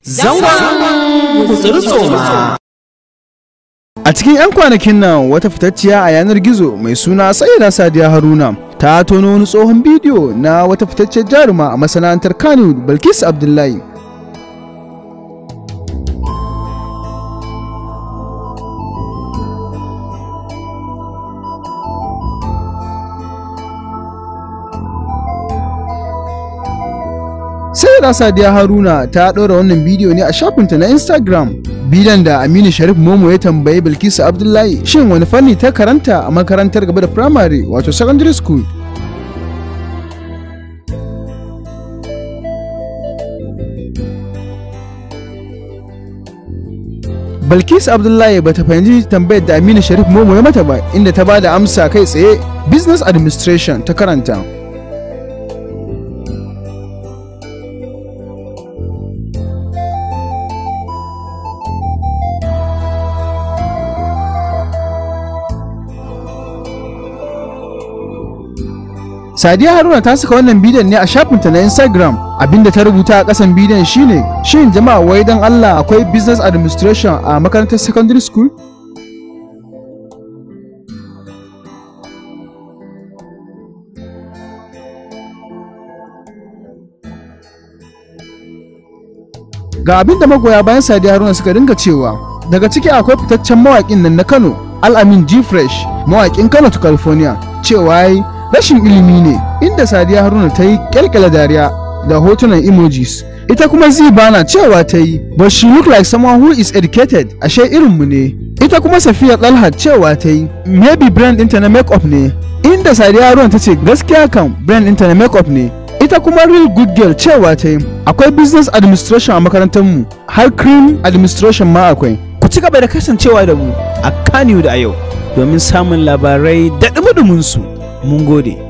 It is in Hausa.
Zangon gutsuri-tsoma. A cikin 'yan kwanakin nan wata fitacciya a yanar gizo mai suna Sadiya Haruna ta tono wani tsohon bidiyo na wata fitacciyar jaruma a masana'antar Kano Bilkisu Abdullahi. Sadiya Haruna ta ɗora wannan bidiyo ne a shafinta na Instagram. Bidiyon da Aminu Sharif Momo ya tambayi Bilkisu Abdullahi shin wani fanni ta karanta a makarantar gaba da firamare wato secondary school. Bilkisu Abdullahi bata fahimci tambayar da Aminu Sharif Momo ya mata ba, inda ta bada amsa kai tsaye business administration ta karanta. Sadiya Haruna ta saka wannan bidiyon ne a shafinta na Instagram. Abinda ta rubuta a ƙasan bidiyon shine, shin jama'a wai dan Allah akwai business administration a makarantar secondary school? Ga abinda magoya bayan Sadiya Haruna suka dinga cewa, daga ciki akwai fitaccen mawaƙin nan na Kano, Al-Amin G Fresh, mawaƙin Kano to California, cewa rashin ilimi ne, inda Sadiya Haruna ta yi kyalkyala dariya da hotunan emojis. Ita kuma Zibana cewa ta yi, but she look like someone who is educated, ashe irinmu ne. Ita kuma Safiya Talhat cewa ta yi, maybe brand ɗinta na make-up ne, inda Sadiya Haruna ta ce gaskiya kan brand ɗinta na make-up ne. Ita kuma Real Good Girl cewa ta yi, akwai business administration a makarantarmu, har cream administration ma akwai. Ku ci gaba da kasancewa da mu a Kano da a yau domin samun labarai da ɗumi-ɗuminsu. Mun gode.